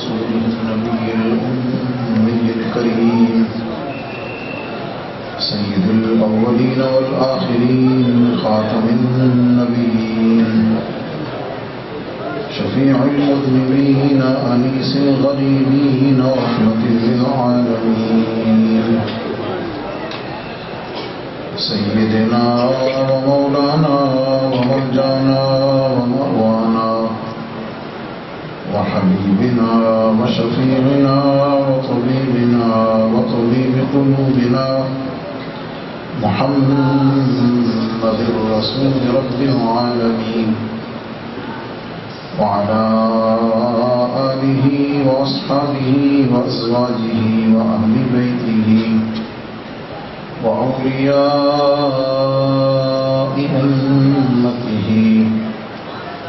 رسوله النبي الأمي الكريم سيد الأولين والآخرين خاتم النبيين شفيع المذنبين أنيس الغريبين رحمة للعالمين سيدنا ومولانا ومرجعنا ومأوانا وحبيبنا وشفيعنا وطبيبنا وطبيب قلوبنا محمد رسول رب العالمين وعلى آله وأصحابه وأزواجه وأهل بيته وأولياء أمته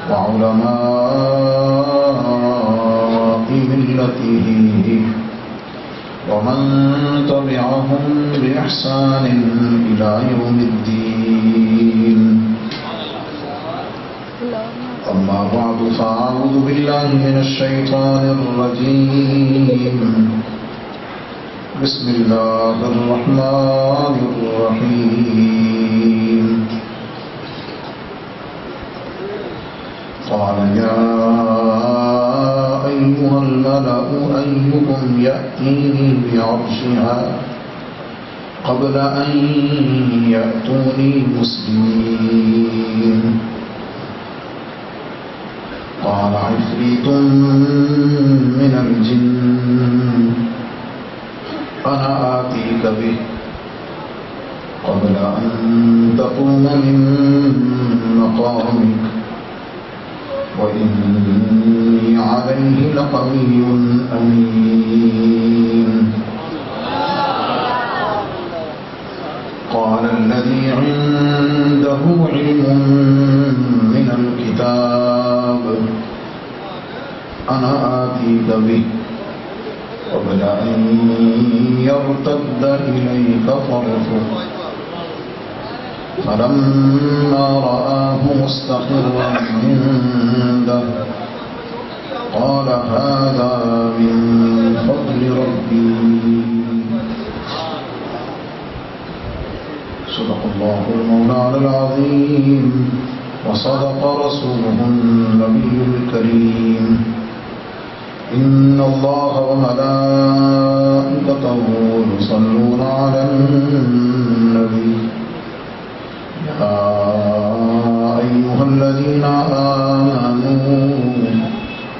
وعلماء ملته ومن تبعهم بإحسان إلى يوم الدين. أما بعد فأعوذ بالله من الشيطان الرجيم. بسم الله الرحمن الرحيم. قال يا أيها الملأ أيكم يأتيني بعرشها قبل أن يأتوني مسلمين. قال عفريت من الجن أنا آتيك به قبل أن تقوم من مقامك وإني عليه لقوي أمين. قال الذي عنده علم من الكتاب أنا آتيك به قبل أن يرتد إليك طرفك فلما رآه مستقرا عنده قال هذا من فضل ربي. صدق الله المولى العظيم وصدق رسوله النبي الكريم. إن الله وملائكته يصلون على النبي يا أيها الذين آمنوا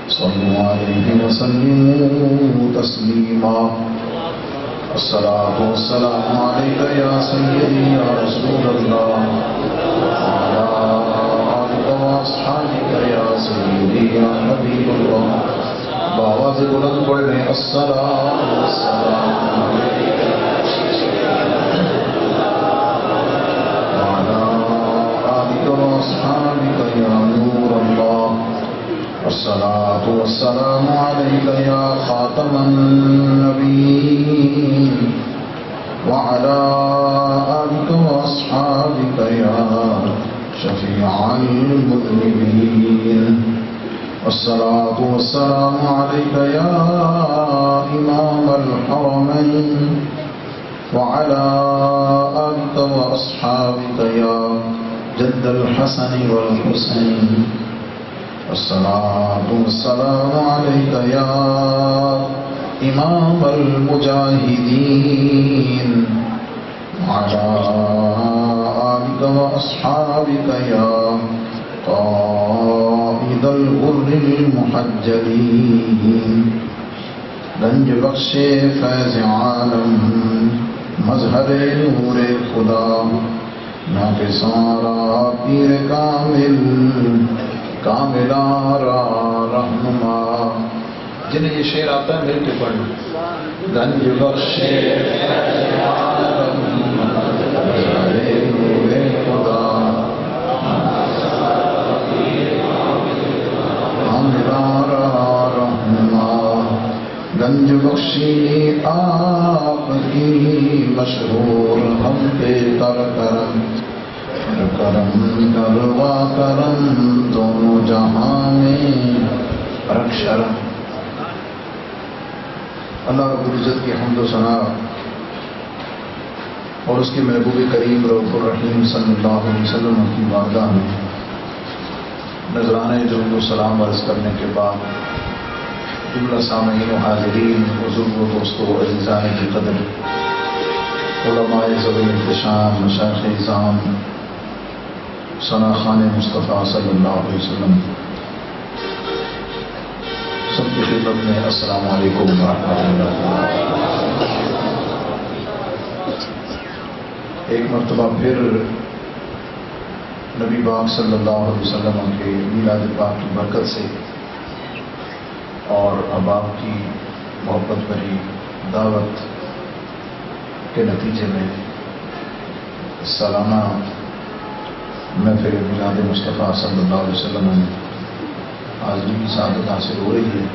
صلوا عليه وسلموا تسليما. الصلاة والسلام عليك يا سيدي يا رسول الله وعلى آلك وأصحابك يا سيدي يا حبيب الله. بآواز بلند پڑھیں الصلاة والسلام عليك وعلى آلك وأصحابك يا نور الله. الصلاة والسلام عليك يا خاتم النبيين وعلى آلك وأصحابك يا شفيع المذنبين. الصلاة والسلام عليك يا إمام الحرمين وعلى آلك وأصحابك يا جد الحسن والحسين. الصلاة والسلام عليك يا إمام المجاهدين وعلى آلك وأصحابك يا قائد الغر المحجلين. گنج بخش فیض عالم مظہر نور خدا ناقصارا پیر کامل کاملارا رہنما. جنہیں یہ شعر آتا ہے مل کے پڑھنا. گنج بخش فیض عالم مظہر نور خدا گنج بخشی آپ کی مشہور ہم پہ کر کرم کرم کروا کرم دونوں جہاں میں رکھ شرم. اللہ رب العزت کی حمد و ثنا اور اس کے محبوب کریم رؤوف الرحیم صلی اللہ علیہ وسلم کی بارگاہ میں نذرانے درود و سلام عرض کرنے کے بعد جملہ سامعین و حاضرین، بزرگ و دوستو، عزیزان کی قدر، علماء ذوی احتشام، مشائخ اعظام، ثناخوان مصطفیٰ صلی اللہ علیہ وسلم، سب کی خدمت میں السلام علیکم ورحمۃ اللہ۔ ایک مرتبہ پھر نبی پاک صلی اللہ علیہ وسلم کے میلاد پاک کی برکت سے اور احباب کی محبت بھری دعوت کے نتیجے میں سالانہ محفل میلاد مصطفیٰ صلی اللہ علیہ وسلم میں حاضری کی سعادت حاصل ہو رہی ہے۔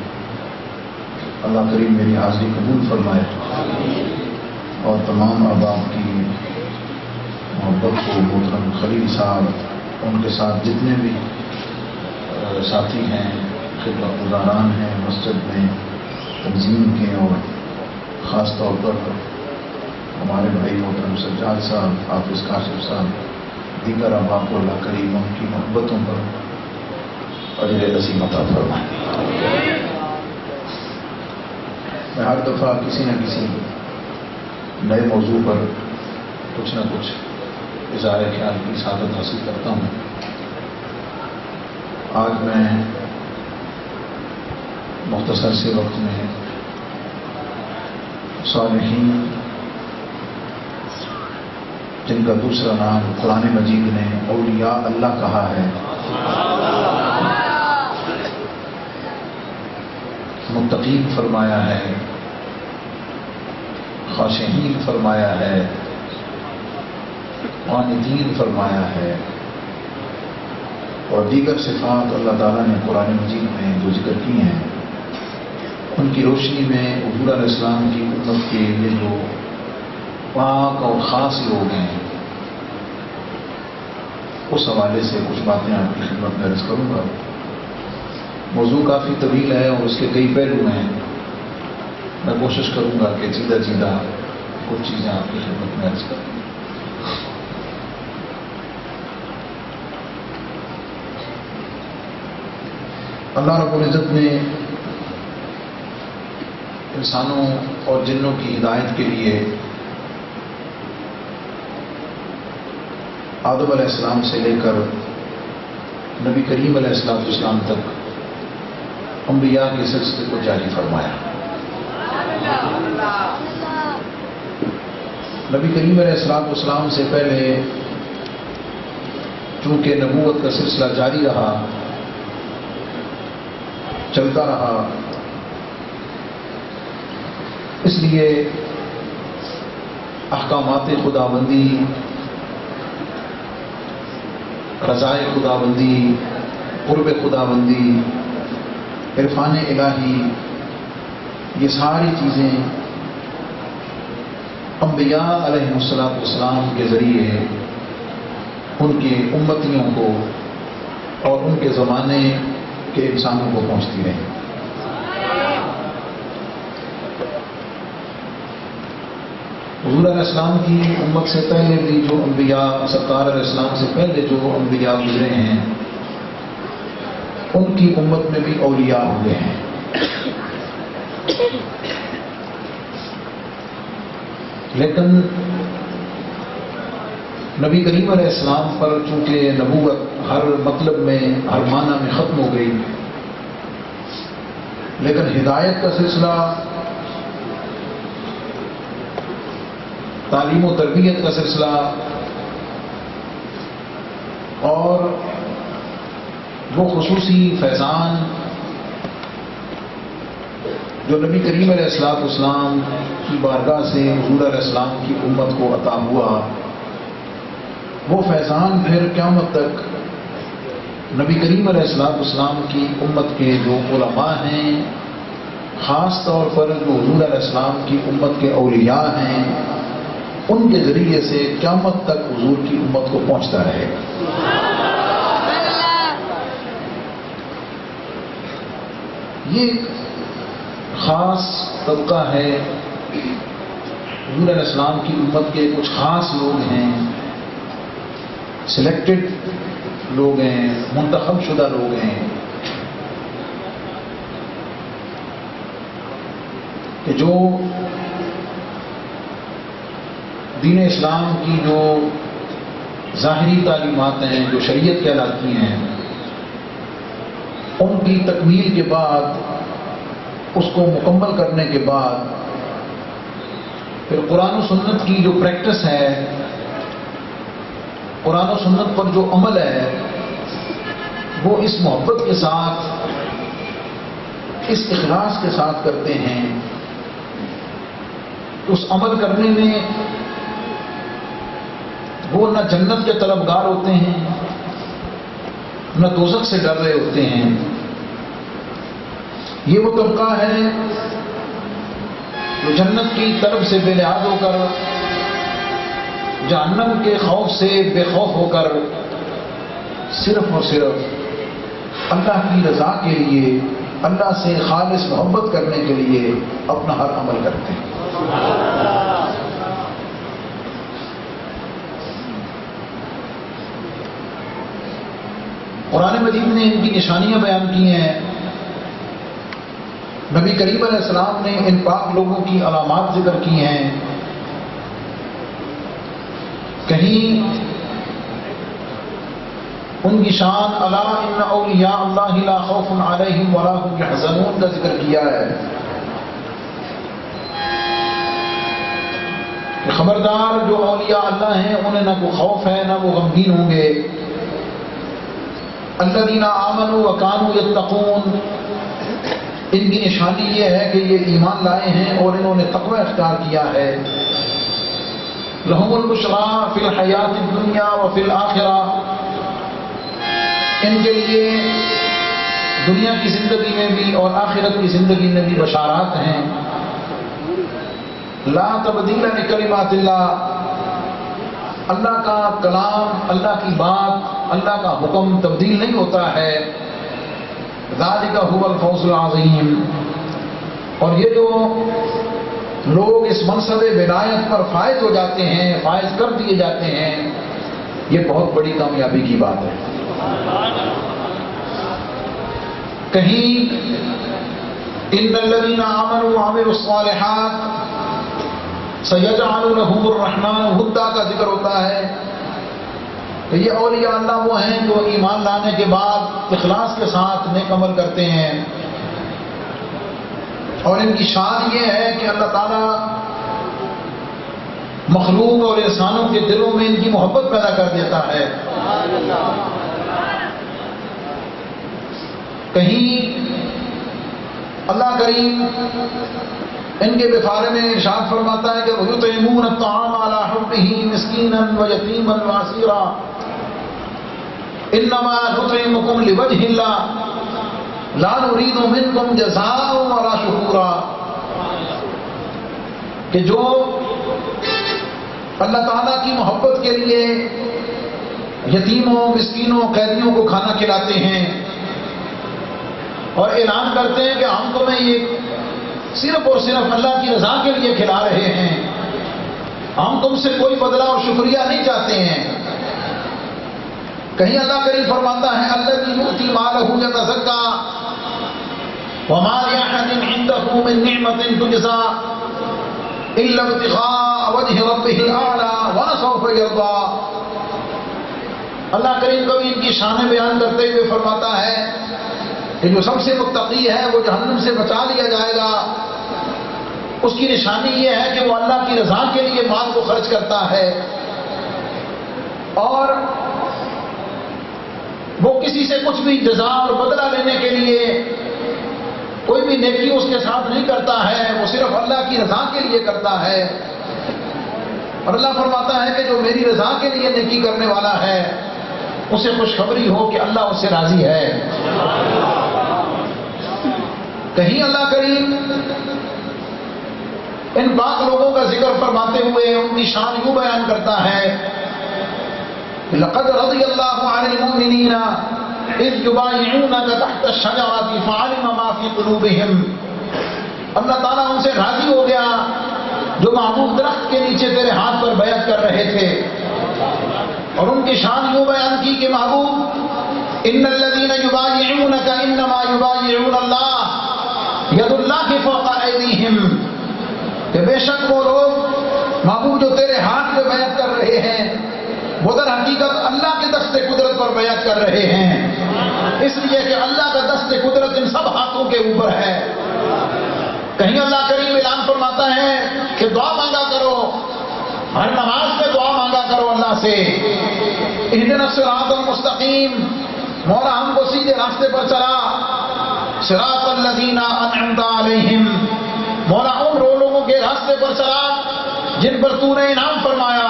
اللہ کریم میری حاضری قبول فرمائے اور تمام احباب کی محبت کو محترم خلیل صاحب، ان کے ساتھ جتنے بھی ساتھی ہیں، خدمت گزاران ہیں مسجد میں تنظیم کے، اور خاص طور پر ہمارے بھائی محترم سجاد صاحب، حافظ کاشف صاحب، دیگر احباب کو اللہ کریم ان کی محبتوں پر اجر عظیم عطا فرمائے۔ میں ہر دفعہ کسی نہ کسی نئے موضوع پر کچھ نہ کچھ اظہار خیال کی سعادت حاصل کرتا ہوں۔ آج میں مختصر سے وقت میں صالحین، جن کا دوسرا نام قرآن مجید نے اولیاء اللہ کہا ہے، متقین فرمایا ہے، خاشعین فرمایا ہے، قانتین فرمایا ہے، اور دیگر صفات اللہ تعالیٰ نے قرآن مجید میں جو ذکر کی ہیں، ان کی روشنی میں حضور علیہ السلام کی امت کے لیے جو پاک اور خاص لوگ ہیں، اس حوالے سے کچھ باتیں آپ کی خدمت میں عرض کروں گا۔ موضوع کافی طویل ہے اور اس کے کئی پہلو ہیں، میں کوشش کروں گا کہ سیدھا سیدھا کچھ چیزیں آپ کی خدمت میں عرض کروں۔ اللہ رب العزت نے انسانوں اور جنوں کی ہدایت کے لیے آدم علیہ السلام سے لے کر نبی کریم علیہ السلام تک انبیاء کے سلسلے کو جاری فرمایا۔ نبی کریم علیہ السلام سے پہلے چونکہ نبوت کا سلسلہ جاری رہا، چلتا رہا، اس لیے احکامات خداوندی، رضائے خداوندی، قرب خداوندی، عرفان الہی، یہ ساری چیزیں انبیاء علیہ السلام کے ذریعے ان کے امتیوں کو اور ان کے زمانے کے انسانوں کو پہنچتی رہی۔ حضور علیہ السلام کی امت سے پہلے بھی جو انبیاء، سرکار علیہ السلام سے پہلے جو انبیاء گزرے ہیں، ان کی امت میں بھی اولیاء ہوئے ہیں۔ لیکن نبی کریم علیہ السلام پر چونکہ نبوت ہر مطلب میں، ہر معنی میں ختم ہو گئی، لیکن ہدایت کا سلسلہ، تعلیم و تربیت کا سلسلہ، اور وہ خصوصی فیضان جو نبی کریم علیہ السلام کی بارگاہ سے حضور علیہ السلام کی امت کو عطا ہوا، وہ فیضان پھر قیامت تک نبی کریم علیہ السلام کی امت کے جو علماء ہیں، خاص طور پر جو حضور علیہ السلام کی امت کے اولیاء ہیں، ان کے ذریعے سے قیامت تک حضور کی امت کو پہنچتا رہے گا۔ یہ ایک خاص طبقہ ہے، حضور علیہ السلام کی امت کے کچھ خاص لوگ ہیں، سلیکٹڈ لوگ ہیں، منتخب شدہ لوگ ہیں کہ جو دین اسلام کی جو ظاہری تعلیمات ہیں، جو شریعت کہلاتی ہیں، ان کی تکمیل کے بعد، اس کو مکمل کرنے کے بعد پھر قرآن و سنت کی جو پریکٹس ہے، قرآن و سنت پر جو عمل ہے، وہ اس محبت کے ساتھ، اس اخلاص کے ساتھ کرتے ہیں۔ اس عمل کرنے میں وہ نہ جنت کے طلبگار ہوتے ہیں، نہ دوزخ سے ڈر رہے ہوتے ہیں۔ یہ وہ طبقہ ہے جو جنت کی طرف سے بے لحاظ ہو کر، جہنم کے خوف سے بے خوف ہو کر، صرف اور صرف اللہ کی رضا کے لیے، اللہ سے خالص محبت کرنے کے لیے اپنا ہر عمل کرتے ہیں۔ قرآن مجید نے ان کی نشانیاں بیان کی ہیں، نبی کریم علیہ السلام نے ان پاک لوگوں کی علامات ذکر کی ہیں۔ کہیں ان کی شان الا ان اولیاء اللہ لا خوف علیہم ولا هم یحزنون کا ذکر کیا ہے کہ خبردار جو اولیاء اللہ ہیں انہیں نہ کوئی خوف ہے، نہ وہ غمگین ہوں گے۔ الذین آمنوا وکانوا یتقون، ان کی نشانی یہ ہے کہ یہ ایمان لائے ہیں اور انہوں نے تقوی اختیار کیا ہے۔ لہم البشریٰ فی الحیات الدنیا وفی الآخرہ، ان کے لیے دنیا کی زندگی میں بھی اور آخرت کی زندگی میں بھی بشارات ہیں۔ لا تبدیل لکلمات اللہ، اللہ کا کلام، اللہ کی بات، اللہ کا حکم تبدیل نہیں ہوتا ہے۔ ذالک هو الفوز العظیم، اور یہ جو لوگ اس منصب ولایت پر فائز ہو جاتے ہیں، فائز کر دیے جاتے ہیں، یہ بہت بڑی کامیابی کی بات ہے۔ کہیں ان الذین آمنوا وعملوا الصالحات سیجعل لهم الرحمن ودا کا ذکر ہوتا ہے کہ یہ اولیاء اللہ وہ ہیں جو ایمان لانے کے بعد اخلاص کے ساتھ نیک عمل کرتے ہیں، اور ان کی شان یہ ہے کہ اللہ تعالیٰ مخلوق اور انسانوں کے دلوں میں ان کی محبت پیدا کر دیتا ہے۔ کہیں اللہ کریم ان کے بارے میں ارشاد فرماتا ہے کہ وَيُطْعِمُونَ الطَّعَامَ عَلَىٰ حُبِّهِ مِسْكِينًا وَيَتِيمًا وَأَسِيرًا إِنَّمَا نُطْعِمُكُمْ لِوَجْهِ اللَّهِ لَا نُرِيدُ مِنكُمْ جَزَاءً وَلَا شُكُورًا، کہ جو اللہ تعالیٰ کی محبت کے لیے یتیموں، مسکینوں، قیدیوں کو کھانا کھلاتے ہیں اور اعلان کرتے ہیں کہ ہم تمہیں یہ صرف اور صرف اللہ کی رضا کے لیے کھلا رہے ہیں، ہم تم سے کوئی بدلہ اور شکریہ نہیں چاہتے ہیں۔ کہیں اللہ کریم فرماتا ہے الذی یؤتی مالہ یتزکیٰ وما لأحد عنده من نعمۃ تجزیٰ الا ابتغاء وجہ ربہ الاعلی ولسوف یرضیٰ۔ اللہ کریم کبھی ان کی شان بیان کرتے ہوئے فرماتا ہے کہ جو سب سے متقی ہے وہ جہنم سے بچا لیا جائے گا، اس کی نشانی یہ ہے کہ وہ اللہ کی رضا کے لیے مال کو خرچ کرتا ہے، اور وہ کسی سے کچھ بھی جزا اور بدلہ لینے کے لیے کوئی بھی نیکی اس کے ساتھ نہیں کرتا ہے، وہ صرف اللہ کی رضا کے لیے کرتا ہے۔ اور اللہ فرماتا ہے کہ جو میری رضا کے لیے نیکی کرنے والا ہے اسے خوشخبری ہو کہ اللہ اس سے راضی ہے۔ کہیں اللہ کریم ان پاک لوگوں کا ذکر فرماتے ہوئے ان کی شان یوں بیان کرتا ہے لقد رضی اللہ عن المؤمنین اذ یبایعونک تحت الشجرۃ فعلم ما فی قلوبہم اللہ تعالیٰ ان سے راضی ہو گیا جو محبوب درخت کے نیچے تیرے ہاتھ پر بیعت کر رہے تھے. اور ان کی شان یوں بیان کی کہ محبوب ان الذین یبایعونک انما یبایعون اللہ ید اللہ فوق ایدیہم، کہ بے شک وہ لوگ محبوب جو تیرے ہاتھ پہ بیعت کر رہے ہیں وہ در حقیقت اللہ کے دست قدرت پر بیعت کر رہے ہیں، اس لیے کہ اللہ کا دست قدرت ان سب ہاتھوں کے اوپر ہے. کہیں اللہ کریم اعلان فرماتا ہے کہ دعا مانگا کرو، ہر نماز میں دعا مانگا کرو اللہ سے. اہدنا الصراط المستقیم، مولا ہم کو سیدھے راستے پر چلا. صراط الذین انعمت علیہم، مولا ان لوگوں کے راستے پر چلا جن پر تو نے انعام فرمایا.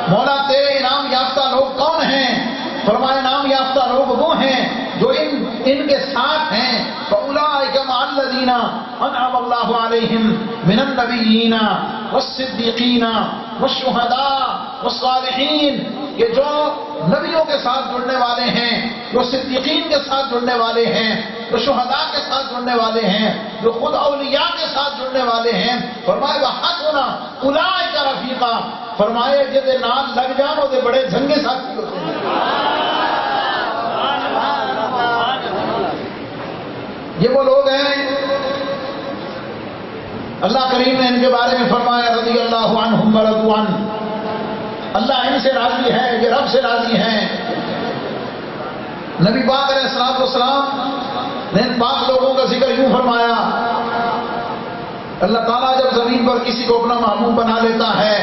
مولا تیرے انعام یافتہ لوگ کون ہیں؟ فرمایا انعام یافتہ لوگ وہ ہیں جو ان کے ساتھ ہیں. فَأُولَٰئِكَ مَعَ الَّذِينَ أَنْعَمَ اللَّهُ عَلَيْهِمْ مِنَ النَّبِيِّينَ وَالصِّدِّيقِينَ وَالشُّهَدَاءِ وَالصَّالِحِينَ، کہ جو نبیوں کے ساتھ جڑنے والے ہیں، جو صدیقین کے ساتھ جڑنے والے ہیں، جو شہداء کے ساتھ جڑنے والے ہیں، جو خود اولیاء کے ساتھ جڑنے والے ہیں. فرمائے وَحَسُنَ أُولَٰئِكَ رَفِیقًا، فرمائے جدے نال لگ جان وہ بڑے جھنگے ساتھی ہوتے ہیں. یہ وہ لوگ ہیں اللہ کریم نے ان کے بارے میں فرمایا رضی اللہ عنہم ورضوا عنہ، اللہ ان سے راضی ہے، یہ رب سے راضی ہیں. نبی پاک علیہ الصلوۃ والسلام نے ان پاک لوگوں کا ذکر یوں فرمایا، اللہ تعالیٰ جب زمین پر کسی کو اپنا محبوب بنا لیتا ہے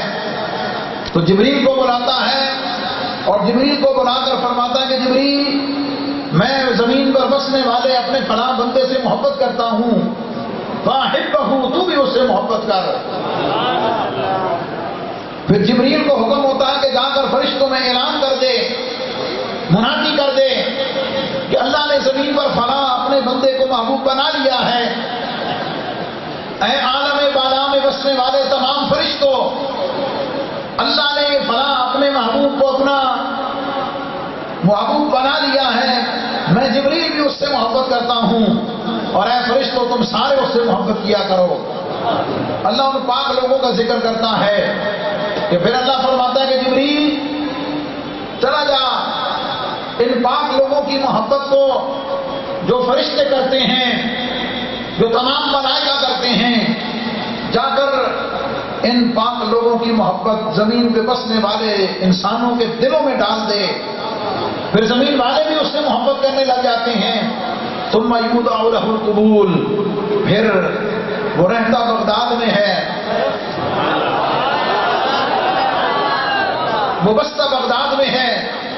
تو جبریل کو بلاتا ہے اور جبریل کو بلا کر فرماتا ہے کہ جبریل میں زمین پر بسنے والے اپنے فلاں بندے سے محبت کرتا ہوں، فاحبہ، تو بھی اس سے محبت کر. پھر جبریل کو حکم ہوتا ہے کہ جا کر فرشتوں میں اعلان کر دے، منادی کر دے کہ اللہ نے زمین پر فلاں اپنے بندے کو محبوب بنا لیا ہے. اے عالم بالا میں بسنے والے تمام فرشتوں، اللہ نے فلاں اپنے محبوب کو اپنا محبوب بنا لیا ہے، میں جبریل بھی اس سے محبت کرتا ہوں، اور اے فرشتوں تم سارے اس سے محبت کیا کرو. اللہ ان پاک لوگوں کا ذکر کرتا ہے کہ پھر اللہ فرماتا ہے کہ جبریل چلا جا ان پاک لوگوں کی محبت کو جو فرشتے کرتے ہیں، جو تمام ملائکہ کرتے ہیں، جا کر ان پاک لوگوں کی محبت زمین پہ بسنے والے انسانوں کے دلوں میں ڈال دے. پھر زمین والے بھی اس سے محبت کرنے لگ جاتے ہیں. ثم یودع لہ القبول، پھر وہ رہتا بغداد میں ہے، وہ بستہ بغداد میں ہے،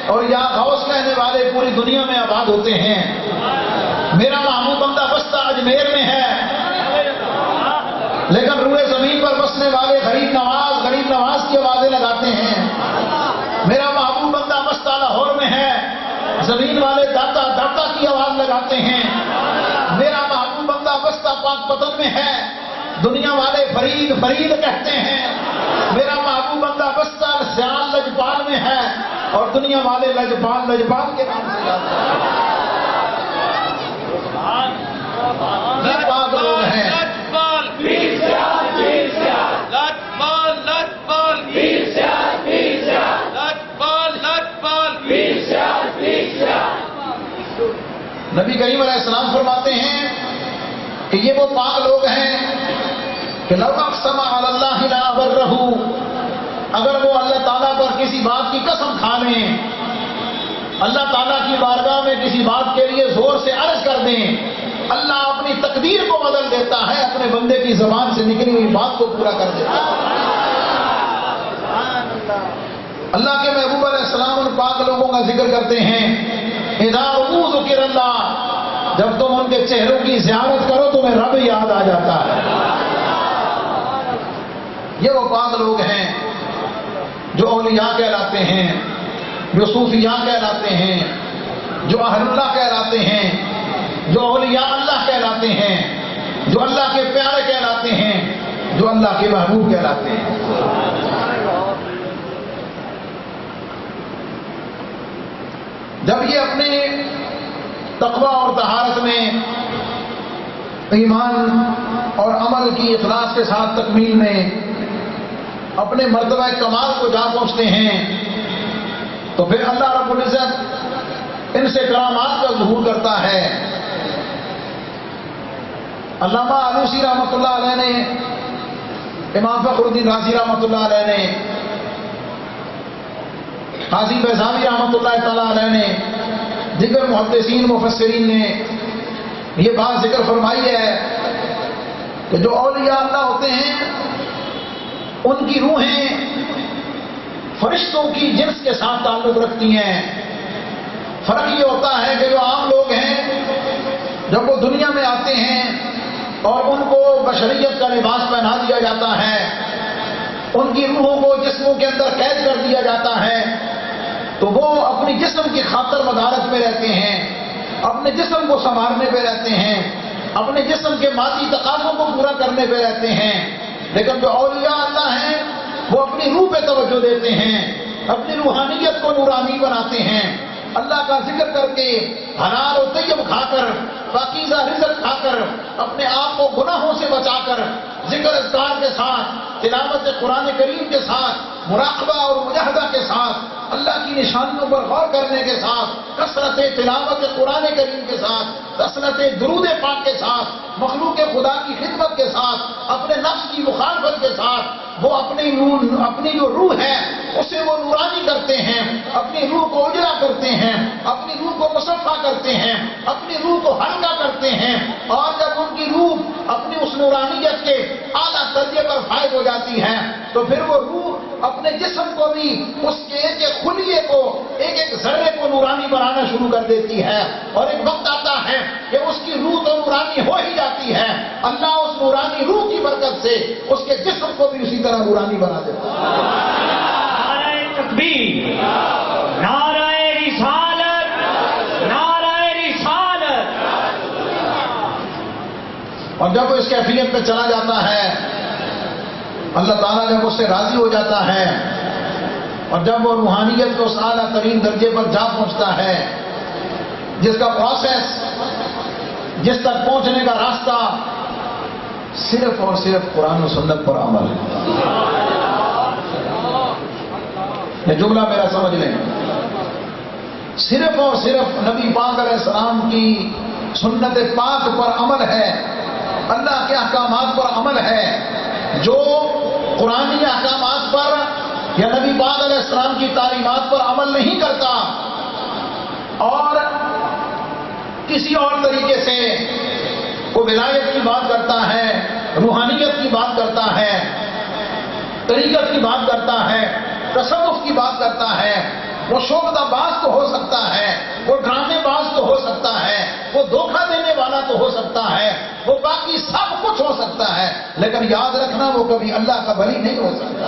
اور یہاں غوث کہنے والے پوری دنیا میں آباد ہوتے ہیں. میرا محبوب بندہ بستہ اجمیر میں ہے، لیکن روئے زمین پر بسنے والے غریب نواز کی آوازیں لگاتے ہیں. میرا محبوب بندہ بستہ لاہور میں ہے، زمین والے داتا کی آواز لگاتے ہیں. میرا محبوب بندہ بستہ پاک پتن میں ہے، دنیا والے فرید کہتے ہیں. میرا محبوب بندہ بستہ سیال لجپال میں ہے، اور دنیا والے لجپال کے نام سے جاتے ہیں. یہ پاک لوگ ہیں. نبی کریم علیہ السلام فرماتے ہیں کہ یہ وہ پاک لوگ ہیں کہ لو اقسم علی اللہ لابرہ، اگر وہ اللہ تعالیٰ پر کسی بات کی قسم کھا لیں، اللہ تعالیٰ کی بارگاہ میں کسی بات کے لیے زور سے عرض کر دیں، اللہ اپنی تقدیر کو بدل دیتا ہے، اپنے بندے کی زبان سے نکلی ہوئی بات کو پورا کر دیتا ہے. اللہ کے محبوب علیہ السلام ان پاک لوگوں کا ذکر کرتے ہیں، اذا رؤوا ذکر اللہ، جب تم ان کے چہروں کی زیارت کرو تمہیں رب یاد آ جاتا ہے. یہ وہ پاک لوگ ہیں جو اولیاء کہلاتے ہیں، جو صوفیاء کہلاتے ہیں، جو اہل اللہ کہلاتے ہیں، جو اولیاء اللہ کہلاتے ہیں، جو اللہ کے پیارے کہلاتے ہیں، جو اللہ کے محبوب کہلاتے ہیں. جب یہ اپنے تقوی اور طہارت میں ایمان اور عمل عمل کی اخلاص کے ساتھ تکمیل میں اپنے مرتبہ کمال کو جا پہنچتے ہیں تو پھر اللہ رب العزت ان سے کرامات کا ظہور کرتا ہے. علامہ آلوسی رحمۃ اللہ علیہ نے، امام فخر الدین رازی رحمۃ اللہ علیہ نے، قاضی بیضاوی رحمۃ اللہ تعالیٰ علیہ نے، دیگر محدثین مفسرین نے یہ بات ذکر فرمائی ہے کہ جو اولیاء اللہ ہوتے ہیں ان کی روحیں فرشتوں کی جنس کے ساتھ تعلق رکھتی ہیں. فرق یہ ہوتا ہے کہ جو عام لوگ ہیں جب وہ دنیا میں آتے ہیں اور ان کو بشریت کا لباس پہنا دیا جاتا ہے، ان کی روحوں کو جسموں کے اندر قید کر دیا جاتا ہے، تو وہ اپنی جسم کی خاطر مدارت میں رہتے ہیں، اپنے جسم کو سنوارنے پہ رہتے ہیں، اپنے جسم کے مادی تقاضوں کو پورا کرنے پہ رہتے ہیں. لیکن جو اولیاء اللہ ہیں وہ اپنی روح پہ توجہ دیتے ہیں، اپنی روحانیت کو نورانی بناتے ہیں. اللہ کا ذکر کر کے، حلال و طیب کھا کر، پاکیزہ رزق کھا کر، اپنے آپ کو گناہوں سے بچا کر، ذکر اذکار کے ساتھ، تلاوت قرآن کریم کے ساتھ، مراقبہ اور مجاہدہ کے ساتھ، اللہ کی نشانیوں پر غور کرنے کے ساتھ، کثرت تلاوت قرآن کریم کے ساتھ، کثرت درود پاک کے ساتھ، مخلوق خدا کی خدمت کے ساتھ، اپنے نفس کی مخالفت کے ساتھ وہ اپنی جو روح ہے اسے وہ نورانی کرتے ہیں، اپنی روح کو اجلا کرتے ہیں، اپنی روح کو مصفا کرتے ہیں، اپنی روح کو ہلکا کرتے ہیں. اور جب ان کی روح اپنی اس نورانیت کے اعلیٰ درجے پر فائز ہو جاتی ہے تو پھر وہ روح اپنے جسم کو بھی، اس کے ایک ایک خلیے کو، ایک ایک ذرے کو نورانی بنانا شروع کر دیتی ہے. اور ایک وقت آتا ہے کہ اس کی روح تو نورانی ہو ہی جاتی ہے، اللہ اس نورانی روح کی برکت سے اس کے جسم کو بھی اسی طرح نورانی بنا دیتا ہے. نعرہ تکبیر، نعرہ رسالت، نعرہ رسالت. اور جب وہ اس کیفیت پہ چلا جاتا ہے، اللہ تعالیٰ جب اس سے راضی ہو جاتا ہے اور جب وہ روحانیت کو اس اعلیٰ ترین درجے پر جا پہنچتا ہے، جس کا پروسیس، جس تک پہنچنے کا راستہ صرف اور صرف قرآن و سنت پر عمل ہے. یہ جملہ میرا سمجھ لیں، صرف اور صرف نبی پاک علیہ السلام کی سنت پاک پر عمل ہے، اللہ کے احکامات پر عمل ہے. جو قرآنی احکامات پر یا نبی پاک علیہ السلام کی تعلیمات پر عمل نہیں کرتا اور کسی اور طریقے سے وہ ولایت کی بات کرتا ہے، روحانیت کی بات کرتا ہے، طریقت کی بات کرتا ہے، تصوف کی بات کرتا ہے، وہ شوکدہ باز تو ہو سکتا ہے، وہ ڈرانے باز تو ہو سکتا ہے، وہ دھوکہ دینے والا تو ہو سکتا ہے، وہ باقی سب کچھ ہو سکتا ہے، لیکن یاد رکھنا وہ کبھی اللہ کا ولی نہیں ہو سکتا.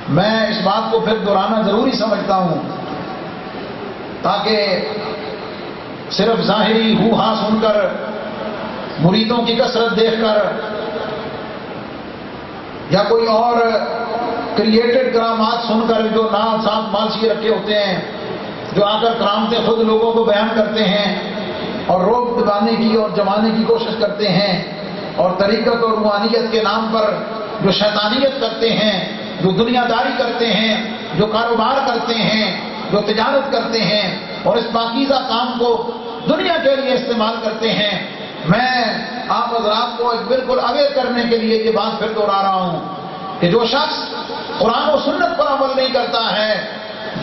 میں اس بات کو پھر دہرانا ضروری سمجھتا ہوں تاکہ صرف ظاہری ہو ہاں سن کر، مریدوں کی کثرت دیکھ کر یا کوئی اور کریٹڈ کرامات سن کر جو نام ساتھ مالشی رکھے ہوتے ہیں، جو آ کر کرامتیں خود لوگوں کو بیان کرتے ہیں اور روک دبانے کی اور جمانے کی کوشش کرتے ہیں، اور طریقت اور روحانیت کے نام پر جو شیطانیت کرتے ہیں، جو دنیا داری کرتے ہیں، جو کاروبار کرتے ہیں، جو تجارت کرتے ہیں اور اس پاکیزہ کام کو دنیا کے لیے استعمال کرتے ہیں. میں آپ حضرات کو ایک بالکل اویئر کرنے کے لیے یہ بات پھر دوہرا رہا ہوں کہ جو شخص قرآن و سنت پر عمل نہیں کرتا ہے،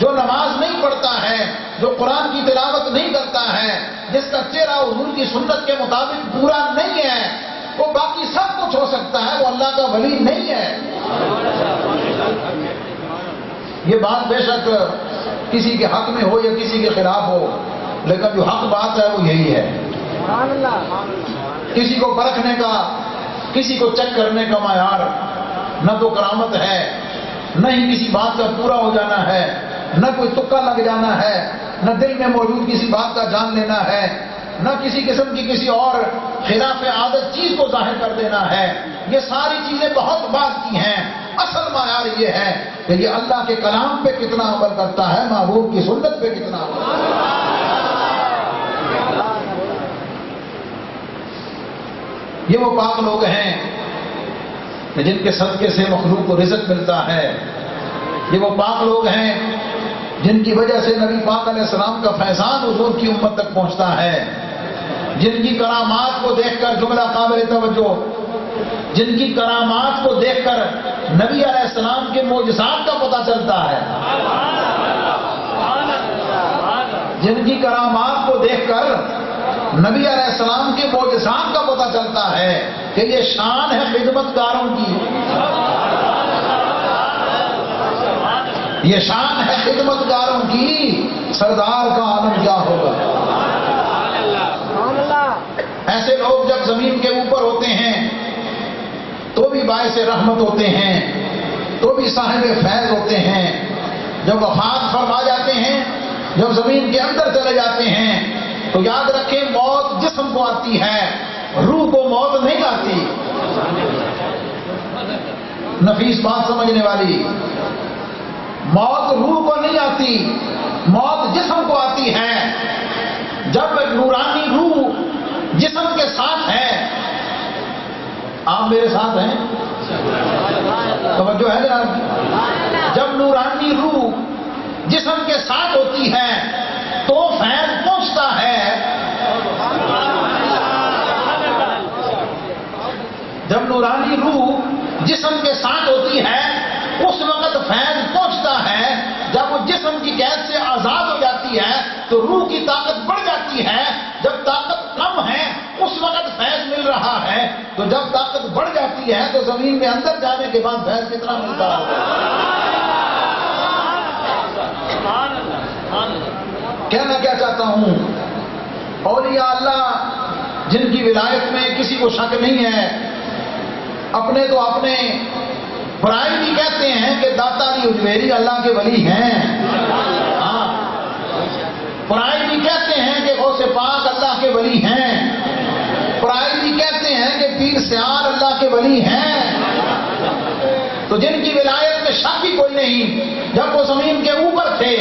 جو نماز نہیں پڑھتا ہے، جو قرآن کی تلاوت نہیں کرتا ہے، جس کا چہرہ حضور کی سنت کے مطابق پورا نہیں ہے، وہ باقی سب کچھ ہو سکتا ہے، وہ اللہ کا ولی نہیں ہے. یہ بات بے شک کسی کے حق میں ہو یا کسی کے خلاف ہو، لیکن جو حق بات ہے وہ یہی ہے. کسی کو پرکھنے کا، کسی کو چیک کرنے کا معیار نہ تو کرامت ہے، نہ ہی کسی بات کا پورا ہو جانا ہے، نہ کوئی تکا لگ جانا ہے، نہ دل میں موجود کسی بات کا جان لینا ہے، نہ کسی قسم کی کسی اور خلاف عادت چیز کو ظاہر کر دینا ہے. یہ ساری چیزیں بہت بات کی ہیں. اصل معیار یہ ہے کہ یہ اللہ کے کلام پہ کتنا عمل کرتا ہے، محبوب کی سنت پہ کتنا عمل کرتا ہے. یہ وہ پاک لوگ ہیں جن کے صدقے سے مخلوق کو رزق ملتا ہے. یہ وہ پاک لوگ ہیں جن کی وجہ سے نبی پاک علیہ السلام کا فیضان حضور کی امت تک پہنچتا ہے. جن کی کرامات کو دیکھ کر، جملہ قابل توجہ، جن کی کرامات کو دیکھ کر نبی علیہ السلام کے معجزات کا پتہ چلتا ہے. جن کی کرامات کو دیکھ کر نبی علیہ السلام کے معجزات کا پتہ چلتا ہے کہ یہ شان ہے خدمت گاروں کی. یہ شان ہے خدمت گاروں کی. سردار کا عالم کیا ہوگا. ایسے لوگ جب زمین کے اوپر ہوتے ہیں تو بھی باعث رحمت ہوتے ہیں، تو بھی صاحب فیض ہوتے ہیں. جب وفات فرما جاتے ہیں، جب زمین کے اندر چلے جاتے ہیں تو یاد رکھیں موت جسم کو آتی ہے، روح کو موت نہیں آتی. نفیس بات سمجھنے والی، موت روح کو نہیں آتی، موت جسم کو آتی ہے. جب نورانی روح جسم کے ساتھ ہے، آپ میرے ساتھ ہیں؟ توجہ ہے جناب. جب نورانی روح جسم کے ساتھ ہوتی ہے تو فیض پہنچتا ہے. جب نورانی روح جسم کے ساتھ ہوتی ہے اس وقت فیض پہنچتا ہے. جب وہ جسم کی قید سے آزاد ہو جاتی ہے تو روح کی طاقت بڑھ جاتی ہے. جب طاقت کم ہے اس وقت فیض مل رہا ہے، تو جب طاقت بڑھ جاتی ہے تو زمین میں اندر جانے کے بعد فیض کتنا ملتا ہے. کہنا کیا چاہتا ہوں، اولیاء اللہ جن کی ولایت میں کسی کو شک نہیں ہے، اپنے تو اپنے پرائی بھی کہتے ہیں کہ داتا علی اجمیری اللہ کے ولی ہیں. ہاں، پرائی بھی کہتے ہیں کہ غوث پاک اللہ کے ولی ہیں. پرائی بھی کہتے ہیں کہ پیر سیار اللہ کے ولی ہیں. تو جن کی ولایت میں شک ہی کوئی نہیں، جب وہ زمین کے اوپر تھے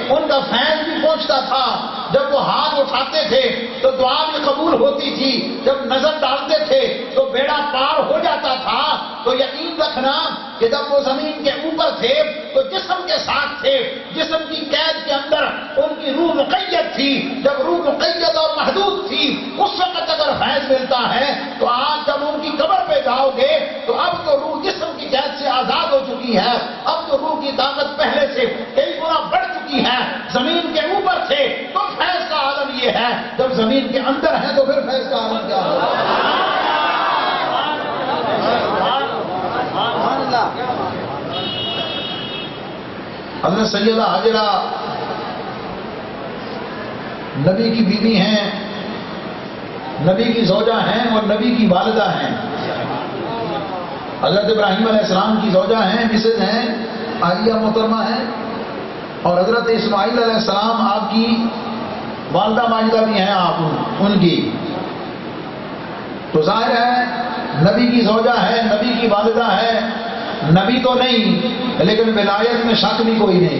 ان کا فیض بھی پہنچتا تھا. جب وہ ہاتھ اٹھاتے تھے تو دعا بھی قبول ہوتی تھی. جب نظر ڈالتے تھے تو بیڑا پار ہو جاتا تھا. تو یقین رکھنا کہ جب وہ زمین کے اوپر تھے تو جسم کے ساتھ تھے، جسم کی قید کے اندر ان کی روح مقید تھی. جب روح مقید اور محدود تھی اس وقت اگر فیض ملتا ہے تو آج جب ان کی قبر پہ جاؤ گے تو اب تو روح جسم کی قید سے آزاد ہو چکی ہے. اب تو روح کی طاقت پہلے سے کئی گنا بڑھ چکی ہے. زمین کے اوپر تھے تو فیض کا عالم یہ ہے، جب زمین کے اندر ہے تو پھر فیض کا عالم کیا ہوگا. حضرت سیدہ حاجرہ نبی کی بیوی ہیں، نبی کی زوجہ ہیں اور نبی کی والدہ ہیں. حضرت ابراہیم علیہ السلام کی زوجہ ہیں، مسز ہیں، عالیہ محترمہ ہیں، اور حضرت اسماعیل علیہ السلام آپ کی والدہ ماجدہ بھی ہیں آپ ان کی. تو ظاہر ہے نبی کی زوجہ ہے، نبی کی والدہ ہے. نبی تو نہیں لیکن ولایت میں شک بھی کوئی نہیں.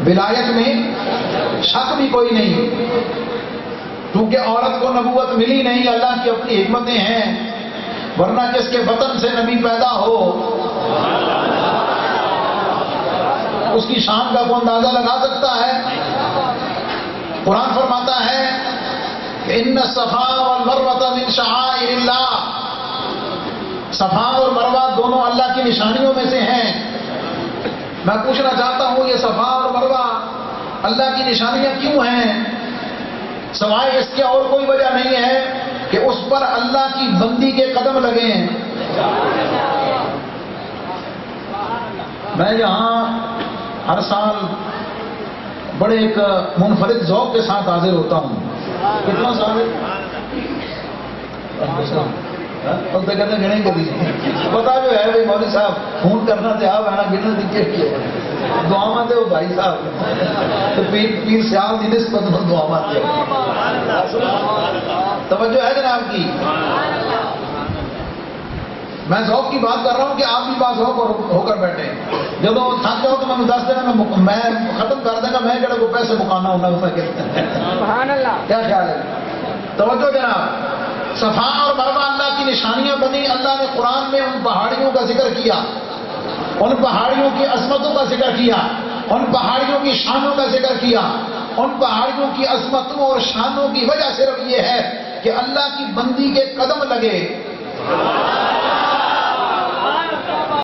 ولایت میں شک بھی کوئی نہیں، کیونکہ عورت کو نبوت ملی نہیں، اللہ کی اپنی حکمتیں ہیں. ورنہ کس کے وطن سے نبی پیدا ہو اس کی شان کا کوئی اندازہ لگا سکتا ہے. قرآن فرماتا ہے کہ ان الصفا والمروہ من شعائر اللہ. صفا اور مروہ دونوں اللہ کی نشانیوں میں سے ہیں. میں پوچھنا چاہتا ہوں یہ صفا اور مروہ اللہ کی نشانیاں کیوں ہیں؟ سوائے اس کے اور کوئی وجہ نہیں ہے کہ اس پر اللہ کی بندی کے قدم لگے ہیں. میں یہاں ہر سال بڑے ایک منفرد ذوق کے ساتھ حاضر ہوتا ہوں. کتنا سال کہتے گنے کے لیے پتا جو ہے بھائی مولوی صاحب فون کرنا تھے آپ آنا گرنا دکھے دعا ماتے ہو بھائی صاحب تو پیر سیال دی نسبت میں دعا ماتے توجہ ہے جناب کی. میں ذوق کی بات کر رہا ہوں کہ آپ بھی بات ہو کر بیٹھے. جب تھک جاؤ تو میں دس دینا میں ختم کر دیں گا. میں جڑے کو پیسے مکانا ہونا سبحان اللہ. کیا خیال ہے؟ توجہ جناب. صفا اور مروا اللہ کی نشانیاں بنی. اللہ نے قرآن میں ان پہاڑیوں کا ذکر کیا, ان پہاڑیوں کی عظمتوں کا ذکر کیا, ان پہاڑیوں کی شانوں کا ذکر کیا. ان پہاڑیوں کی عظمتوں اور شانوں کی وجہ صرف یہ ہے کہ اللہ کی بندی کے قدم لگے.